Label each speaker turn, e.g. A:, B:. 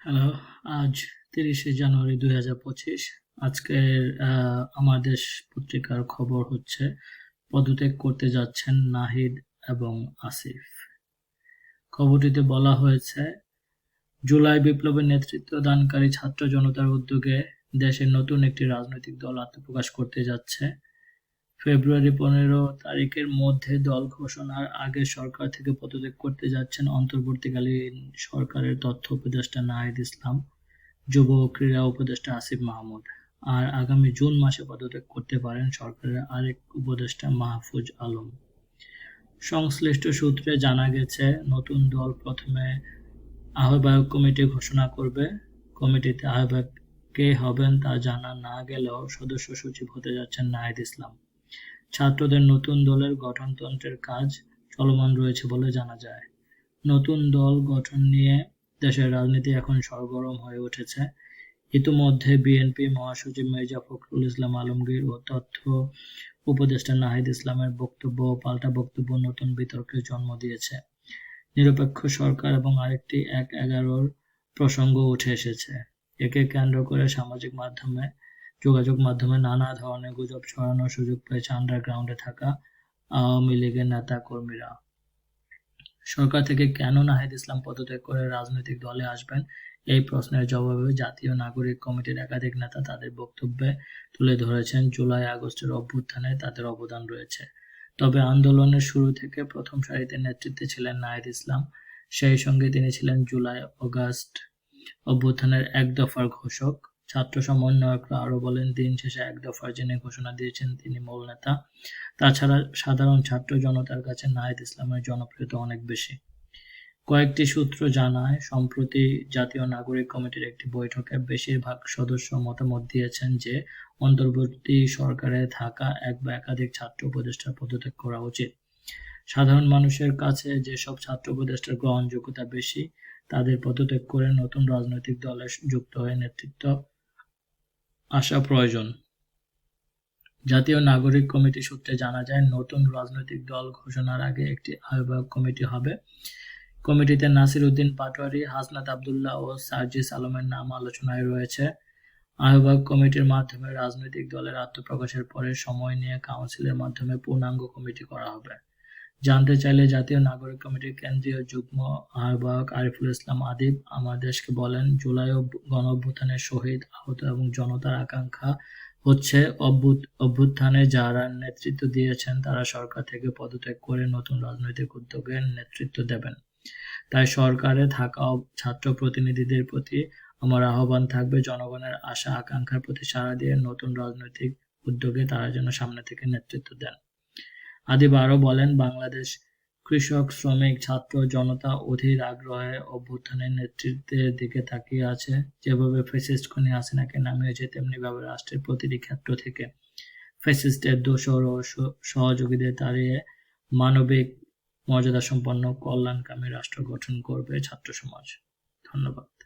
A: Hello, আজ 30শে জানুয়ারি 2025। আজকের আমার দেশ পত্রিকার খবর হচ্ছে পদত্যাগ করতে যাচ্ছেন নাহিদ এবং আসিফ। খবরটিতে বলা হয়েছে, জুলাই বিপ্লবের নেতৃত্ব দানকারী ছাত্র জনতার উদ্যোগে দেশের নতুন একটি রাজনৈতিক দল আত্মপ্রকাশ করতে যাচ্ছে। ফেব্রুয়ারি 15 তারিখের মধ্যে দল ঘোষণার আগে সরকার থেকে পদত্যাগ করতে যাচ্ছেন অন্তর্বর্তীকালীন সরকারের তথ্য উপদেষ্টা নাহিদ ইসলাম, যুব ও ক্রীড়া উপদেষ্টা আসিফ মাহমুদ। আর আগামী জুন মাসে পদত্যাগ করতে পারেন সরকারের আরেক উপদেষ্টা মাহফুজ আলম। সংশ্লিষ্ট সূত্রে জানা গেছে, নতুন দল প্রথমে আহ্বায়ক কমিটি ঘোষণা করবে। কমিটিতে আহ্বায়ক কে হবেন তা জানা না গেলেও সদস্য সচিব হতে যাচ্ছেন নাহিদ ইসলাম। ছাত্রদের নতুন দলের গঠনতন্ত্রের কাজ চলমান রয়েছে বলে জানা যায়। নতুন দল গঠন নিয়ে দেশের রাজনীতি এখন সরগরম হয়ে উঠেছে। ইতিমধ্যে বিএনপি মহাসচিব মির্জা ফখরুল ইসলাম আলমগীর ও তথ্য উপদেষ্টা নাহিদ ইসলামের বক্তব্য ও পাল্টা বক্তব্য নতুন বিতর্কের জন্ম দিয়েছে। নিরপেক্ষ সরকার এবং আরেকটি ১/১১ প্রসঙ্গ উঠে এসেছে। একে কেন্দ্র করে সামাজিক যোগাযোগ মাধ্যমে নানা ধরনের গুজব ছড়ানোর সুযোগ পেয়েছে আন্ডারগ্রাউন্ডে থাকা আওয়ামী লীগের নেতা কর্মীরা। সরকার থেকে কেন নাহিদ ইসলাম পদত্যাগ করে রাজনৈতিক দলে আসবেন, এই প্রশ্নের জবাবে জাতীয় নাগরিক কমিটির একাধিক নেতা তাদের বক্তব্যে তুলে ধরেছেন জুলাই-আগস্টের অভ্যুত্থানে তাদের অবদান রয়েছে। তবে আন্দোলনের শুরু থেকে প্রথম সারিতে নেতৃত্বে ছিলেন নাহিদ ইসলাম। সেই সঙ্গে তিনি ছিলেন জুলাই-আগস্ট অভ্যুত্থানের এক দফার ঘোষক। ছাত্র সমন্বয়করা আরও বলেন, দিন শেষে এক দফার যিনি ঘোষণা দিয়েছেন তিনি মূল নেতা। তাছাড়া সাধারণ ছাত্র জনতার কাছে নাহিদ ইসলামের জনপ্রিয়তা অনেক বেশি। কয়েকটি সূত্র জানায়, সম্প্রতি জাতীয় নাগরিক কমিটির একটি বৈঠকে বেশিরভাগ সদস্য মতামত দিয়েছেন যে অন্তর্বর্তী সরকারে থাকা এক বা একাধিক ছাত্র উপদেষ্টার পদত্যাগ করা উচিত। সাধারণ মানুষের কাছে যেসব ছাত্র উপদেষ্টার গ্রহণযোগ্যতা বেশি, তাদের পদত্যাগ করে নতুন রাজনৈতিক দলে যুক্ত হয়ে নেতৃত্ব আসা প্রয়োজন। জাতীয় নাগরিক কমিটি সূত্রে জানা যায়, নতুন রাজনৈতিক দল ঘোষণার আগে একটি আহ্বায়ক কমিটি হবে। কমিটিতে নাসির উদ্দিন পাটোয়ারি, হাসনাত আবদুল্লাহ ও সার্জিস আলমের নাম আলোচনায় রয়েছে। আহ্বায়ক কমিটির মাধ্যমে রাজনৈতিক দলের আত্মপ্রকাশের পরে সময় নিয়ে কাউন্সিলের মাধ্যমে পূর্ণাঙ্গ কমিটি করা হবে। জানতে চাইলে জাতীয় নাগরিক কমিটির কেন্দ্রীয় যুগ্ম আহ্বায়ক আরিফুল ইসলাম আদিব আমার দেশকে বলেন, জুলাই গণঅভ্যুত্থানের শহীদ, আহত এবং জনতার আকাঙ্ক্ষা হচ্ছে অভ্যুত্থানে যারা নেতৃত্ব দিয়েছেন তারা সরকার থেকে পদত্যাগ করে নতুন রাজনৈতিক উদ্যোগের নেতৃত্ব দেবেন। তাই সরকারে থাকা ছাত্র প্রতিনিধিদের প্রতি আমার আহ্বান থাকবে, জনগণের আশা আকাঙ্ক্ষার প্রতি সাড়া দিয়ে নতুন রাজনৈতিক উদ্যোগে তারা যেন সামনে থেকে নেতৃত্ব দেন। আদিব আরও বলেন, বাংলাদেশ কৃষক, শ্রমিক, ছাত্র জনতা অধীর আগ্রহে অভ্যুত্থানের নেতৃত্বের দিকে তাকিয়ে আছে। যেভাবে ফ্যাসিস্ট খুনি হাসিনাকে নামিয়েছে, তেমনিভাবে রাষ্ট্রের প্রতিটি ক্ষেত্র থেকে ফ্যাসিস্টের দোসর ও সহযোগীদের তাড়িয়ে মানবিক, মর্যাদাসম্পন্ন, কল্যাণকামী রাষ্ট্র গঠন করবে ছাত্র সমাজ। ধন্যবাদ।